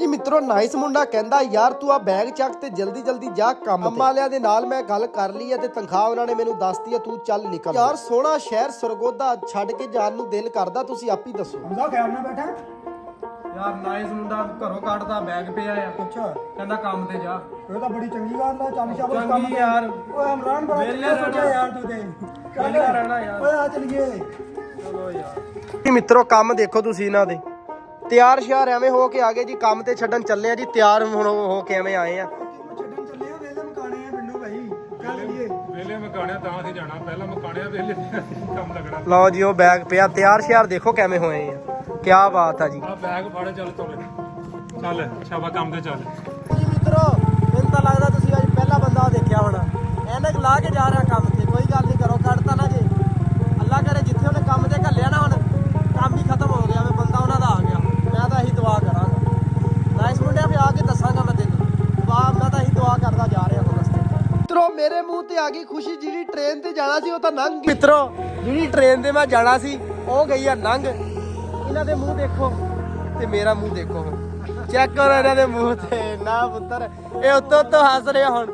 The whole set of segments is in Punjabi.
ਕਿ ਮਿੱਤਰੋ ਨਾਈਸ ਮੁੰਡਾ ਕਹਿੰਦਾ ਯਾਰ ਤੂੰ ਆ ਬੈਗ ਚੱਕ ਤੇ ਜਲਦੀ ਜਲਦੀ ਜਾ ਕੰਮ ਵਾਲਿਆਂ ਦੇ ਨਾਲ ਮੈਂ ਗੱਲ ਕਰ ਲਈ ਹੈ ਤੇ ਤਨਖਾਹ ਉਹਨਾਂ ਨੇ ਮੈਨੂੰ ਦੱਸਤੀ ਹੈ, ਤੂੰ ਚੱਲ ਨਿਕਲ। ਯਾਰ ਸੋਹਣਾ ਸ਼ਹਿਰ ਸਰਗੋਦਾ ਛੱਡ ਕੇ ਜਾਣ ਨੂੰ ਦਿਲ ਕਰਦਾ, ਤੁਸੀਂ ਆਪ ਹੀ ਦੱਸੋ। ਉਹਦਾ ਖਿਆਲ ਨਾ ਬੈਠਾ ਯਾਰ ਨਾਈਸ ਮੁੰਡਾ ਘਰੋਂ ਕੱਢਦਾ ਬੈਗ ਪਿਆ ਆ। ਅੱਛਾ ਕਹਿੰਦਾ ਕੰਮ ਤੇ ਜਾ। ਇਹ ਤਾਂ ਬੜੀ ਚੰਗੀ ਗੱਲ ਆ। ਚੱਲ ਸ਼ਾਬਾਸ਼ ਕੰਮ ਚੰਗੀ ਤੇ ਯਾਰ। ਓਏ ਇਮਰਾਨ ਬੜਾ ਵਿਹਲੇ ਚੰਗਾ ਸੋਚਿਆ ਰਹਿਣਾ। ਯਾਰ ਤੂੰ ਤੇ ਵਿਹਲਾ ਰਹਿਣਾ ਯਾਰ। ਓਏ ਆ ਚੱਲੀਏ। ਚਲੋ ਯਾਰ ਜੀ ਮਿੱਤਰੋ ਕੰਮ ਦੇਖੋ ਤੁਸੀਂ ਇਹਨਾਂ ਦੇ, ਤਿਆਰ ਸ਼ਿਆਰ ਐਵੇਂ ਹੋ ਕੇ ਆ ਗਏ ਜੀ, ਕੰਮ ਤੇ ਛੱਡਣ ਚੱਲੇ ਆ ਜੀ, ਤਿਆਰ ਹੁਣ ਹੋ ਕੇ ਐਵੇਂ ਆਏ ਆ। ਛੱਡਣ ਚੱਲੇ ਆ, ਵੇਲੇ ਮਕਾਣੇ ਆ ਪਿੰਡੋਂ ਭਾਈ। ਚੱਲ ਲਈਏ। ਵੇਲੇ ਮਕਾਣਿਆ ਤਾਂ ਅਸੀਂ ਜਾਣਾ, ਪਹਿਲਾਂ ਮਕਾਣਿਆ ਵੇਲੇ ਕੰਮ ਲੱਗਣਾ। ਲਓ ਜੀ ਉਹ ਬੈਗ ਪਿਆ, ਤਿਆਰ ਸ਼ਿਆਰ ਦੇਖੋ ਕਿਵੇਂ ਹੋਏ ਆ, ਕੀ ਬਾਤ ਆ ਜੀ। ਆ ਬੈਗ ਫੜ, ਚੱਲ ਚੱਲ ਸ਼ਾਬਾ ਕੰਮ ਤੇ ਚੱਲ। ਜੀ ਮਿੱਤਰੋ ਮੈਨੂੰ ਤਾਂ ਲੱਗਦਾ ਤੁਸੀਂ ਅੱਜ ਪਹਿਲਾ ਬੰਦਾ ਦੇਖਿਆ ਹੋਣਾ, ਐਨਕ ਲਾ ਕੇ ਜਾ ਰਿਹਾ ਕੰਮ ਤੇ। ਕੋਈ ਗੱਲ ਨਹੀਂ, ਕਰੋ ਕੱਢਤਾ ਨਾ ਜੇ, ਅੱਲਾ ਕਰੇ ਜਿੱਥੇ ਉਹਨੇ ਕੰਮ ਤੇ ਘੱਲਿਆ ਨਾ ਹੁਣ ਕੰਮ ਹੀ ਖਤਮ ਹੋ ਗਿਆ, ਵੇ ਬੰਦਾ ਉਹਨਾਂ ਦਾ ਆ ਗਿਆ। ਮੈਂ ਤਾਂ ਇਹੀ ਦੁਆ ਕਰਾਂਗਾ ਨਾਈਸ ਮੁੰਡਿਆਂ, ਫਿਰ ਆ ਕੇ ਦੱਸਾਂਗਾ ਮੈਂ ਤੈਨੂੰ ਦੁਆ, ਮੈਂ ਤਾਂ ਇਹੀ ਦੁਆ ਕਰਦਾ ਜਾ ਰਿਹਾ ਹੁਣ ਰਸਤੇ। ਮਿੱਤਰੋ ਮੇਰੇ ਮੂੰਹ ਤੇ ਆ ਗਈ ਖੁਸ਼ੀ, ਜਿਹੜੀ ਟ੍ਰੇਨ ਤੇ ਜਾਣਾ ਸੀ ਉਹ ਤਾਂ ਲੰਘ ਗਈ। ਮਿੱਤਰੋ ਜਿਹੜੀ ਟ੍ਰੇਨ ਤੇ ਮੈਂ ਜਾਣਾ ਸੀ ਉਹ ਗਈ ਆ ਲੰਘ। ਇਹਨਾਂ ਦੇ ਮੂੰਹ ਦੇਖੋ ਤੇ ਮੇਰਾ ਮੂੰਹ ਦੇਖੋ, ਚੈੱਕ ਕਰੋ ਇਹਨਾਂ ਦੇ ਮੂੰਹ ਤੇ। ਨਾ ਪੁੱਤਰ ਇਹ ਉੱਤੋਂ ਉੱਤੋਂ ਹੱਸ ਰਿਹਾ ਹੁਣ।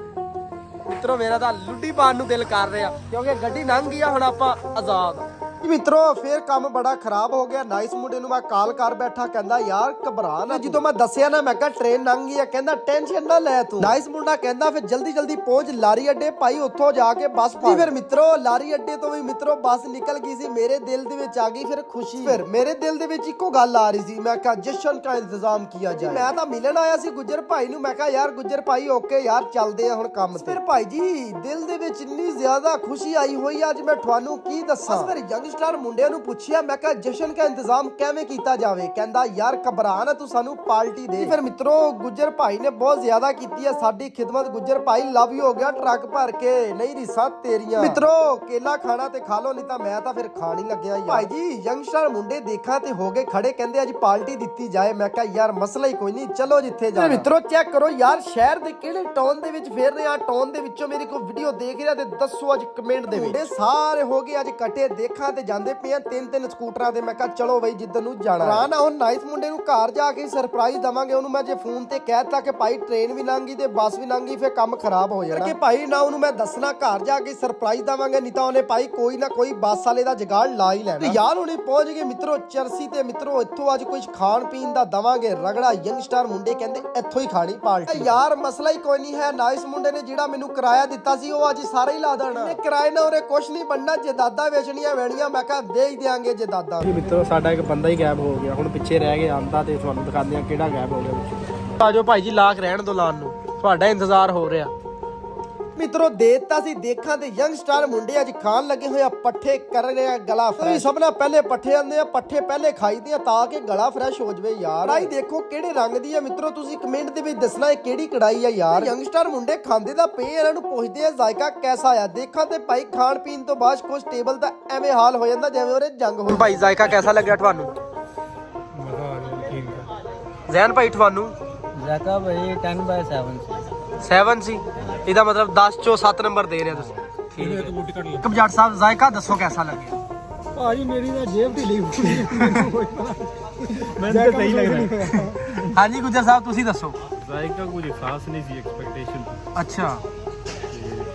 ਮਿੱਤਰੋ ਮੇਰਾ ਤਾਂ ਲੁੱਡੀ ਪਾਣ ਨੂੰ ਦਿਲ ਕਰ ਰਿਹਾ, ਕਿਉਂਕਿ ਗੱਡੀ ਲੰਘ ਗਈ ਆ, ਹੁਣ ਆਪਾਂ ਆਜ਼ਾਦ ਆ। ਮਿੱਤਰੋ ਫੇਰ ਕੰਮ ਬੜਾ ਖਰਾਬ ਹੋ ਗਿਆ। ਨਾਈਸ ਮੁੰਡੇ ਨੂੰ ਮੈਂ ਕਾਲ ਕਰ ਬੈਠਾ, ਕਹਿੰਦਾ ਯਾਰ ਘਬਰਾ ਨਾ। ਜਦੋਂ ਮੈਂ ਦੱਸਿਆ ਨਾ ਮੈਂ ਕਿਹਾ ਟ੍ਰੇਨ ਲੰਘ ਗਈ ਆ, ਕਹਿੰਦਾ ਟੈਨਸ਼ਨ ਨਾ ਲੈ ਤੂੰ। ਨਾਈਸ ਮੁੰਡਾ ਕਹਿੰਦਾ ਫਿਰ ਜਲਦੀ ਜਲਦੀ ਪਹੁੰਚ ਲਾਰੀ ਅੱਡੇ ਭਾਈ, ਉੱਥੋਂ ਜਾ ਕੇ ਬੱਸ ਫੜ। ਫਿਰ ਮਿੱਤਰੋ ਲਾਰੀ ਅੱਡੇ ਤੋਂ ਵੀ ਮਿੱਤਰੋ ਬੱਸ ਨਿਕਲ ਗਈ ਸੀ। ਮੇਰੇ ਦਿਲ ਦੇ ਵਿੱਚ ਆ ਗਈ ਫਿਰ ਖੁਸ਼ੀ। ਫਿਰ ਮੇਰੇ ਦਿਲ ਦੇ ਵਿੱਚ ਇੱਕੋ ਗੱਲ ਆ ਰਹੀ ਸੀ, ਮੈਂ ਕਿਹਾ ਜਸ਼ਨ ਦਾ ਇੰਤਜ਼ਾਮ ਕੀਆ ਜਾਏ। ਮੈਂ ਤਾਂ ਮਿਲਣ ਆਇਆ ਸੀ ਗੁੱਜਰ ਭਾਈ ਨੂੰ, ਮੈਂ ਕਿਹਾ ਯਾਰ ਗੁੱਜਰ ਭਾਈ ਓਕੇ ਯਾਰ ਚੱਲਦੇ ਆ ਹੁਣ ਕੰਮ ਤੇ। ਫਿਰ ਭਾਈ ਜੀ ਦਿਲ ਦੇ ਵਿੱਚ ਇੰਨੀ ਜ਼ਿਆਦਾ ਖੁਸ਼ੀ ਆਈ ਹੋਈ ਅੱਜ ਮੈਂ ਤੁਹਾਨੂੰ ਕੀ ਦੱਸਾਂ। ਫਿਰ ਯੰਗਸਟਰ ਮੁੰਡਿਆਂ ਨੂੰ ਪੁੱਛਿਆ, ਮੈਂ ਕਿਹਾ ਜਸ਼ਨ ਦਾ ਇੰਤਜ਼ਾਮ ਕਿਵੇਂ ਕੀਤਾ ਜਾਵੇ, ਕਹਿੰਦਾ ਯਾਰ ਘਬਰਾ ਨਾ ਤੂੰ ਸਾਨੂੰ ਪਾਰਟੀ ਦੇ। ਫਿਰ ਮਿੱਤਰੋ ਗੁੱਜਰ ਭਾਈ ਨੇ ਬਹੁਤ ਜ਼ਿਆਦਾ ਕੀਤੀ ਹੈ ਸਾਡੀ ਖਿਦਮਤ। ਗੁੱਜਰ ਭਾਈ ਲਵ ਯੂ ਹੋ ਗਿਆ ਟਰੱਕ ਭਰ ਕੇ, ਨਹੀਂ ਰੀਸਾਂ ਤੇਰੀਆਂ। ਮਿੱਤਰੋ ਕੇਲਾ ਖਾਣਾ ਤੇ ਖਾ ਲੋ, ਨਹੀਂ ਤਾਂ ਮੈਂ ਤਾਂ ਫਿਰ ਖਾਣ ਹੀ ਲੱਗਿਆ ਯਾਰ। ਭਾਈ ਜੀ ਯੰਗਸਟਰ ਮੁੰਡੇ ਦੇਖਾਂ ਤੇ ਹੋ ਗਏ ਖੜੇ, ਕਹਿੰਦੇ ਅੱਜ ਪਾਰਟੀ ਦਿੱਤੀ ਜਾਏ। ਮੈਂ ਕਿਹਾ ਯਾਰ ਮਸਲਾ ਹੀ ਕੋਈ ਨਹੀਂ, ਚਲੋ ਜਿੱਥੇ ਜਾਣਾ। ਮਿੱਤਰੋ ਚੈੱਕ ਕਰੋ ਯਾਰ ਸ਼ਹਿਰ ਦੇ ਕਿਹੜੇ ਟਾਊਨ ਦੇ ਵਿੱਚ ਫੇਰ ਰਹੇ ਆ, ਟਾਊਨ ਦੇ ਵਿੱਚੋਂ ਮੇਰੀ ਕੋਈ ਵੀਡੀਓ ਦੇਖ ਰਿਹਾ ਤੇ ਦੱਸੋ ਅੱਜ ਕਮੈਂਟ ਦੇ ਵਿੱਚ। ਸਾਰੇ ਹੋ ਗਏ ਅੱਜ ਕੱਟੇ, ਦੇਖਾਂ ਤੇ ਜਾਂਦੇ ਪਏ ਆ ਤਿੰਨ ਸਕੂਟਰਾਂ ਤੇ। ਮੈਂ ਕਿਹਾ ਚਲੋ ਬਈ ਜਿੱਧਰ ਨੂੰ ਜਾਣਾ। ਰਾਣਾ ਹੁਣ ਨਾਈਸ ਮੁੰਡੇ ਨੂੰ ਘਰ ਜਾ ਕੇ ਸਰਪ੍ਰਾਈਜ਼ ਦਵਾਂਗੇ ਉਹਨੂੰ। ਮੈਂ ਜੇ ਫੋਨ ਤੇ ਕਹਿਤਾ ਕਿ ਭਾਈ ਟ੍ਰੇਨ ਵੀ ਲੰਘ ਗਈ ਤੇ ਬੱਸ ਵੀ ਲੰਘ ਗਈ, ਫਿਰ ਕੰਮ ਖਰਾਬ ਹੋ ਜਾਣਾ। ਕਿ ਭਾਈ ਨਾ ਉਹਨੂੰ ਮੈਂ ਦੱਸਣਾ, ਘਰ ਜਾ ਕੇ ਸਰਪ੍ਰਾਈਜ਼ ਦਵਾਂਗੇ, ਨਹੀਂ ਤਾਂ ਉਹਨੇ ਭਾਈ ਕੋਈ ਨਾ ਕੋਈ ਬੱਸ ਵਾਲੇ ਦਾ ਜੁਗਾੜ ਲਾ ਹੀ ਲੈਣਾ। ਯਾਰ ਹੁਣੇ ਪਹੁੰਚ ਗਏ ਮਿੱਤਰੋ ਚਰਸੀ ਤੇ। ਮਿੱਤਰੋ ਇੱਥੋਂ ਅੱਜ ਕੁਝ ਖਾਣ ਪੀਣ ਦਾ ਦਵਾਂਗੇ ਰਗੜਾ। ਯੰਗਸਟਰ ਮੁੰਡੇ ਕਹਿੰਦੇ ਇੱਥੋਂ ਹੀ ਖਾਣੀ ਪਾਰਟੀ। ਯਾਰ ਮਸਲਾ ਹੀ ਕੋਈ ਨਹੀਂ ਹੈ, ਨਾਈਸ ਮੁੰਡੇ ਨੇ ਜਿਹੜਾ ਮੈਨੂੰ ਕਿਰਾਇਆ ਦਿੱਤਾ ਸੀ ਉਹ ਅੱਜ ਸਾਰਾ ਹੀ ਲਾ ਦੇਣਾ। ਇਹ ਕਿਰਾਏ ਨਾਲ ਉਰੇ ਕੁਛ ਨਹੀਂ ਬਣਨਾ, ਜੇ ਦਾਦਾ ਵੇਚਣੀਆਂ ਵੈਣੀਆਂ ਮੈਂ ਕਿਹਾ ਦੇ ਹੀ ਦਿਆਂਗੇ ਜੇ ਦਾਦਾ। ਮਿੱਤਰੋ ਸਾਡਾ ਇੱਕ ਬੰਦਾ ਹੀ ਗਾਇਬ ਹੋ ਗਿਆ, ਹੁਣ ਪਿੱਛੇ ਰਹਿ ਕੇ ਆਂਦਾ ਤੇ ਤੁਹਾਨੂੰ ਦਿਖਾਉਂਦੇ ਆ ਕਿਹੜਾ ਗਾਇਬ ਹੋ ਗਿਆ ਵਿੱਚੋਂ। ਆਜੋ ਭਾਈ ਜੀ ਲਾਕ ਰਹਿਣ ਦੋ ਲਾਣ ਨੂੰ, ਤੁਹਾਡਾ ਇੰਤਜ਼ਾਰ ਹੋ ਰਿਹਾ। ਮਿੱਤਰੋ ਦੇਤਾ ਸੀ ਦੇਖਾਂ ਤੇ ਯੰਗਸਟਰ ਮੁੰਡੇ ਅੱਜ ਖਾਣ ਲੱਗੇ ਹੋਏ ਆ ਪੱਠੇ, ਕਰ ਰਹੇ ਆ ਗਲਾ ਫਰੈਸ਼। ਸਭ ਨਾਲ ਪਹਿਲੇ ਪੱਠੇ ਆਂਦੇ ਆ, ਪੱਠੇ ਪਹਿਲੇ ਖਾਈਦੇ ਆ ਤਾਂ ਕਿ ਗਲਾ ਫਰੈਸ਼ ਹੋ ਜਵੇ। ਯਾਰ ਕੜਾਈ ਦੇਖੋ ਕਿਹੜੇ ਰੰਗ ਦੀ ਆ ਮਿੱਤਰੋ, ਤੁਸੀਂ ਕਮੈਂਟ ਦੇ ਵਿੱਚ ਦੱਸਣਾ ਇਹ ਕਿਹੜੀ ਕੜਾਈ ਆ। ਯਾਰ ਯੰਗਸਟਰ ਮੁੰਡੇ ਖਾਂਦੇ ਤਾਂ ਪਏ, ਇਹਨਾਂ ਨੂੰ ਪੁੱਛਦੇ ਆ ਜ਼ਾਇਕਾ ਕੈਸਾ ਆ। ਦੇਖਾਂ ਤੇ ਭਾਈ ਖਾਣ ਪੀਣ ਤੋਂ ਬਾਅਦ ਕੁਝ ਟੇਬਲ ਦਾ ਐਵੇਂ ਹਾਲ ਹੋ ਜਾਂਦਾ ਜਿਵੇਂ ਉਹਦੇ ਜੰਗ ਹੋਈ। ਭਾਈ ਜ਼ਾਇਕਾ ਕੈਸਾ ਲੱਗਿਆ ਤੁਹਾਨੂੰ? ਮਜ਼ਾ ਆ ਗਿਆ, ਠੀਕ ਹੈ। ਜ਼ੈਨ ਭਾਈ ਤੁਹਾਨੂੰ? ਜ਼ਾਇਕਾ ਭਾਈ 10/7 7 ਸੀ, ਇਹਦਾ ਮਤਲਬ 10 ਚੋਂ 7 ਨੰਬਰ ਦੇ ਰਹੇ ਤੁਸੀਂ। ਠੀਕ ਹੈ ਬੂਟੀ ਕੱਢ ਲੈ। ਕਮਜਾਟ ਸਾਹਿਬ ਜ਼ਾਇਕਾ ਦੱਸੋ ਕੈਸਾ ਲੱਗਿਆ? ਭਾਜੀ ਮੇਰੀ ਤਾਂ ਜੇਬ ਢਿੱਲੀ ਮੈਨੂੰ ਤਾਂ ਸਹੀ ਲੱਗ ਰਿਹਾ। ਹਾਂਜੀ ਗੁੱਜਰ ਸਾਹਿਬ ਤੁਸੀਂ ਦੱਸੋ। ਜ਼ਾਇਕਾ ਕੁਝ ਖਾਸ ਨਹੀਂ ਸੀ, ਐਕਸਪੈਕਟੇਸ਼ਨ ਅੱਛਾ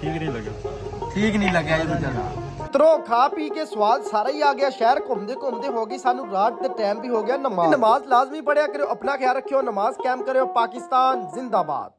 ਠੀਕ ਨਹੀਂ ਲੱਗਾ। ਠੀਕ ਨਹੀਂ ਲੱਗਿਆ ਇਹ ਗੁੱਜਰ ਸਾਹਿਬ। ਮਿੱਤਰੋ ਖਾ ਪੀ ਕੇ ਸਵਾਦ ਸਾਰਾ ਹੀ ਆ ਗਿਆ, ਸ਼ਹਿਰ ਘੁੰਮਦੇ ਘੁੰਮਦੇ ਹੋ ਗਈ ਸਾਨੂੰ ਰਾਤ ਤੇ ਟਾਈਮ ਵੀ ਹੋ ਗਿਆ ਨਮਾਜ਼। ਨਮਾਜ਼ ਲਾਜ਼ਮੀ ਪੜਿਆ ਕਰਿਓ, ਆਪਣਾ ਖਿਆਲ ਰੱਖਿਓ, ਨਮਾਜ਼ ਕਾਇਮ ਕਰਿਓ। ਪਾਕਿਸਤਾਨ ਜ਼ਿੰਦਾਬਾਦ।